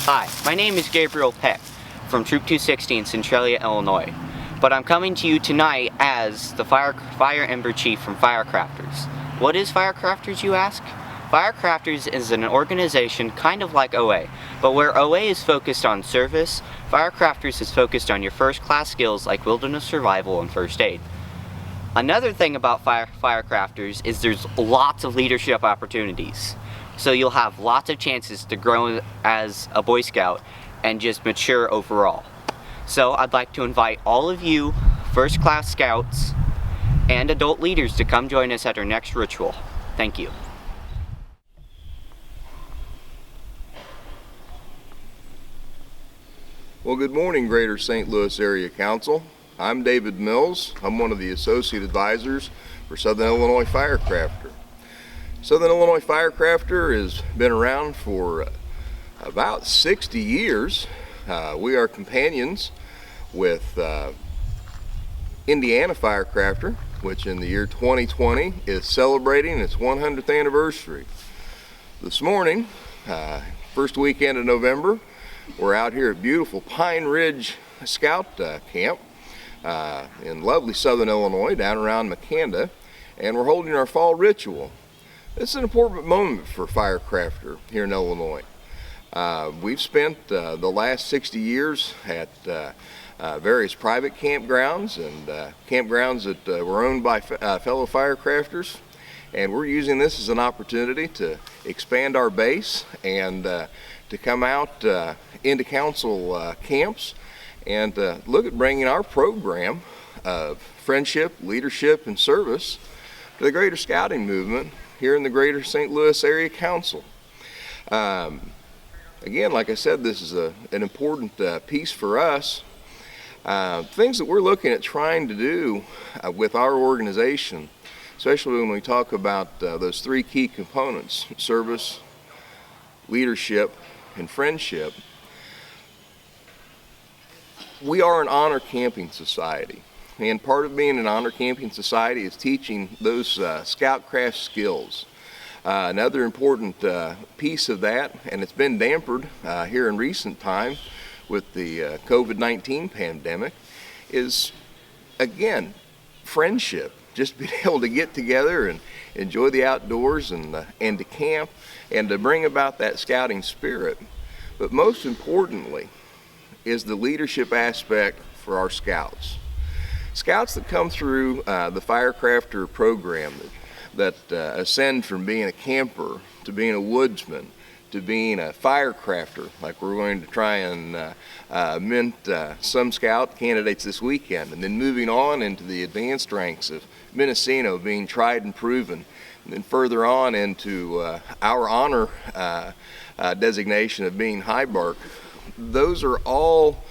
Hi, my name is Gabriel Peck from Troop 260 in Centralia, Illinois. But I'm coming to you tonight as the Fire Ember Chief from Firecrafters. What is Firecrafters, you ask? Firecrafters is an organization kind of like OA, but where OA is focused on service, Firecrafters is focused on your first class skills like wilderness survival and first aid. Another thing about Firecrafters is there's lots of leadership opportunities. So you'll have lots of chances to grow as a Boy Scout and just mature overall. So I'd like to invite all of you first class scouts and adult leaders to come join us at our next ritual. Thank you. Well, good morning, Greater St. Louis Area Council. I'm David Mills. I'm one of the Associate Advisors for Southern Illinois Firecrafter. Southern Illinois Firecrafter has been around for about 60 years. We are companions with Indiana Firecrafter, which in the year 2020 is celebrating its 100th anniversary. This morning, first weekend of November, we're out here at beautiful Pine Ridge Scout Camp in lovely Southern Illinois, down around Macanda, and we're holding our fall ritual. It's an important moment for Firecrafter here in Illinois. We've spent the last 60 years at various private campgrounds and campgrounds that were owned by fellow Firecrafters, and we're using this as an opportunity to expand our base and to come out into council camps and look at bringing our program of friendship, leadership, and service to the greater scouting movement here in the Greater St. Louis Area Council. Again, like I said, this is an important piece for us. Things that we're looking at trying to do with our organization, especially when we talk about those three key components: service, leadership, and friendship. We are an honor camping society, and part of being an honor camping society is teaching those scoutcraft skills. Another important piece of that, and it's been dampered here in recent time with the COVID-19 pandemic, is again friendship. Just being able to get together and enjoy the outdoors and to camp and to bring about that scouting spirit. But most importantly is the leadership aspect for our scouts. Scouts that come through the Firecrafter program that ascend from being a camper to being a woodsman to being a firecrafter, like we're going to try and mint some scout candidates this weekend, and then moving on into the advanced ranks of Mendocino, being tried and proven, and then further on into our honor designation of being high bark. Those are all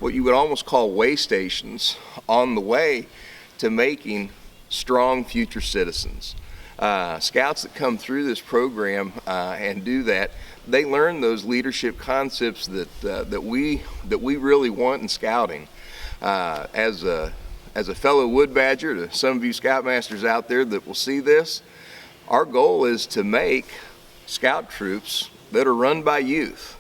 what you would almost call way stations on the way to making strong future citizens. Scouts that come through this program and do that, they learn those leadership concepts that we really want in scouting. As a fellow wood badger, to some of you scoutmasters out there that will see this, our goal is to make scout troops that are run by youth.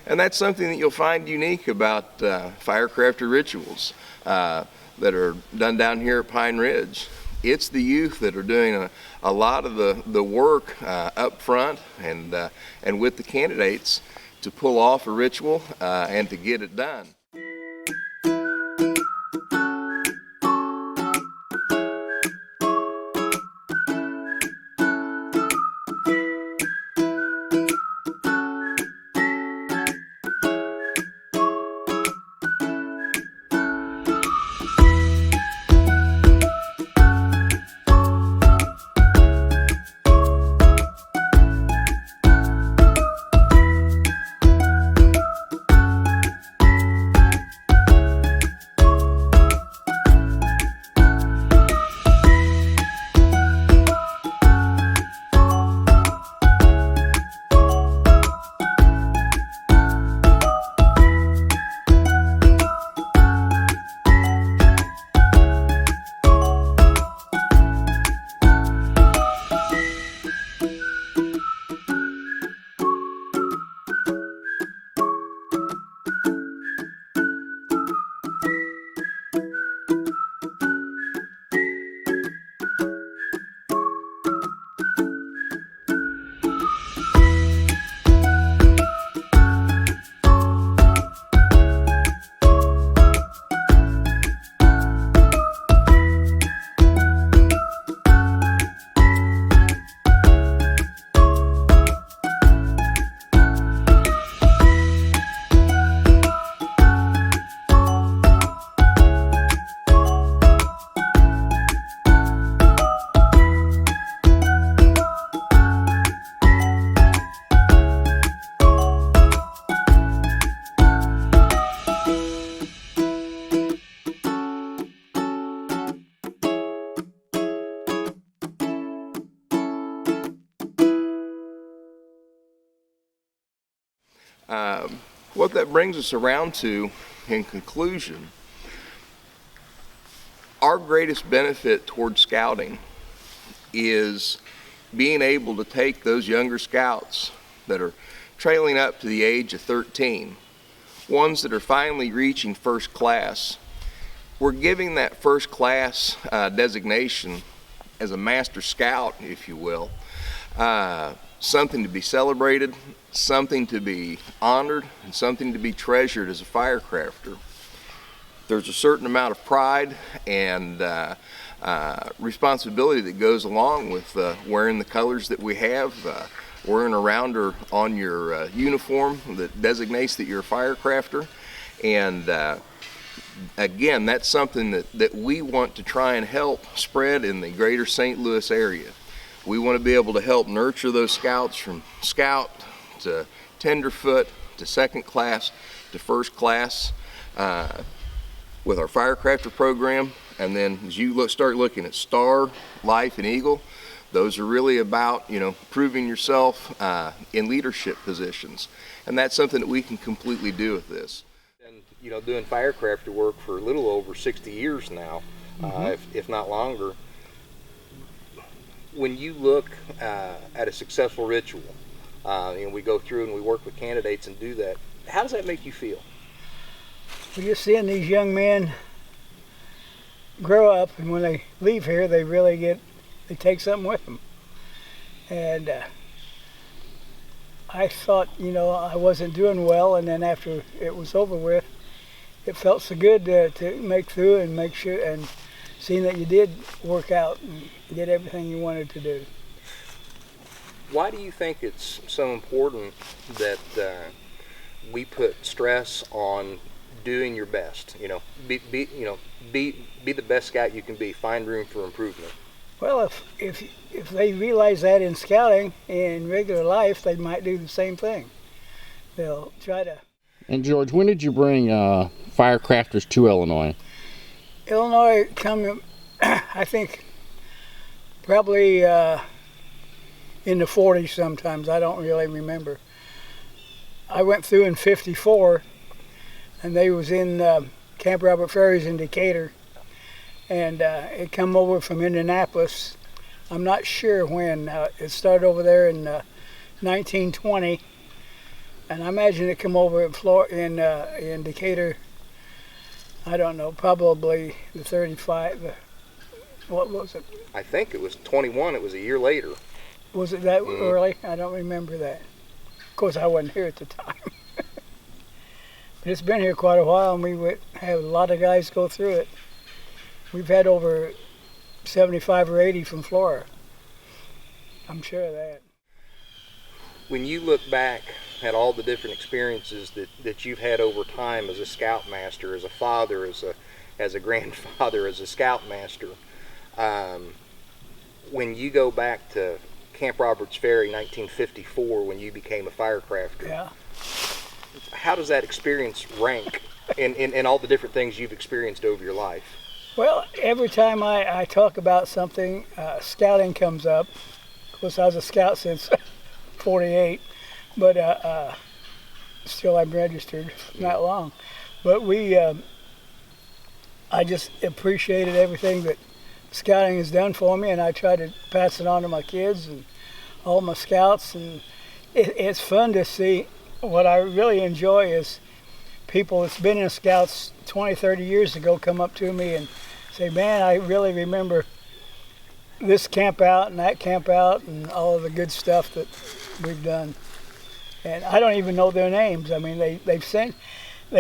And that's something that you'll find unique about Firecrafter rituals that are done down here at Pine Ridge. It's the youth that are doing a lot of the work up front and with the candidates to pull off a ritual and to get it done. What that brings us around to, in conclusion, our greatest benefit toward scouting is being able to take those younger scouts that are trailing up to the age of 13, ones that are finally reaching first class. We're giving that first class designation as a master scout, if you will, something to be celebrated, something to be honored, and something to be treasured as a firecrafter. There's a certain amount of pride and responsibility that goes along with wearing the colors that we have, wearing a rounder on your uniform that designates that you're a firecrafter. And again, that's something that we want to try and help spread in the greater St. Louis area. We want to be able to help nurture those scouts from scout to tenderfoot to second class to first class with our Firecrafter program. And then as you start looking at Star, Life, and Eagle, those are really about, proving yourself in leadership positions. And that's something that we can completely do with this. And, doing Firecrafter work for a little over 60 years now, if not longer. When you look at a successful ritual, and we go through and we work with candidates and do that, how does that make you feel? Well, you're seeing these young men grow up, and when they leave here, they really they take something with them. And I thought, I wasn't doing well, and then after it was over with, it felt so good to make through and make sure, and seeing that you did work out and get everything you wanted to do. Why do you think it's so important that we put stress on doing your best? Be the best scout you can be. Find room for improvement. Well, if they realize that in scouting, in regular life, they might do the same thing. They'll try to. And George, when did you bring Firecrafters to Illinois? Illinois come, I think, probably in the 40s sometimes. I don't really remember. I went through in '54, and they was in Camp Robert Ferry's in Decatur, and it come over from Indianapolis. I'm not sure when. It started over there in 1920, and I imagine it come over in Decatur. I don't know, probably the 35. What was it? I think it was 21. It was a year later. Was it that early? I don't remember that. Of course, I wasn't here at the time. But it's been here quite a while, and we would have a lot of guys go through it. We've had over 75 or 80 from Florida. I'm sure of that. When you look back at all the different experiences that you've had over time as a scoutmaster, as a father, as a grandfather, as a scoutmaster, when you go back to Camp Roberts Ferry 1954 when you became a firecrafter, Yeah. how does that experience rank in all the different things you've experienced over your life? Well, every time I talk about something, scouting comes up. Of course, I was a scout since '48, but still I'm registered, not long. But I just appreciated everything that scouting has done for me, and I try to pass it on to my kids and all my scouts. And it's fun to see. What I really enjoy is people that's been in scouts 20, 30 years ago come up to me and say, man, I really remember this camp out and that camp out and all of the good stuff that we've done. And I don't even know their names. I mean, they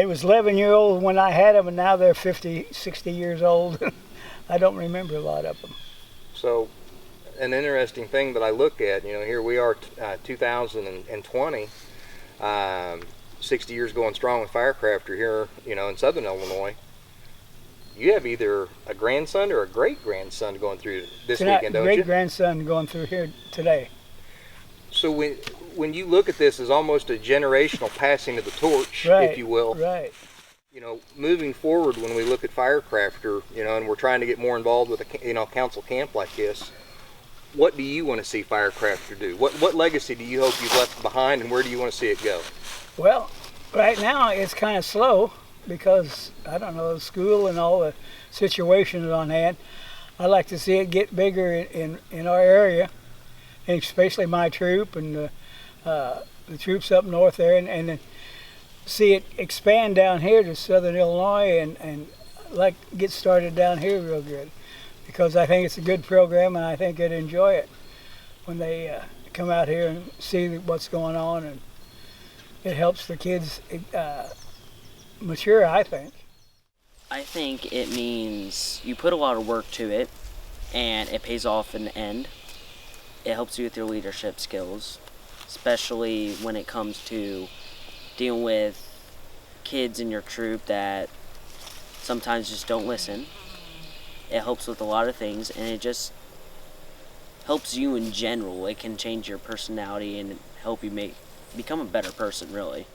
was 11-year-old when I had them, and now they're 50, 60 years old. I don't remember a lot of them. So an interesting thing that I look at, here we are 2020, 60 years going strong with Firecrafter here, in Southern Illinois. You have either a grandson or a great-grandson going through this weekend, don't you? Great-grandson going through here today. So when you look at this as almost a generational passing of the torch, Right, if you will, right. Moving forward, when we look at Firecrafter, and we're trying to get more involved with a council camp like this, what do you want to see Firecrafter do? What legacy do you hope you've left behind, and where do you want to see it go? Well, Right now it's kind of slow because, I don't know, school and all the situations on hand. I'd like to see it get bigger in our area, and especially my troop and the troops up north there, and then see it expand down here to southern Illinois and like get started down here real good, because I think it's a good program and I think they'd enjoy it when they come out here and see what's going on, and it helps the kids mature, I think. I think it means you put a lot of work to it and it pays off in the end. It helps you with your leadership skills, especially when it comes to dealing with kids in your troop that sometimes just don't listen. It helps with a lot of things, and it just helps you in general. It can change your personality and help you become a better person, really.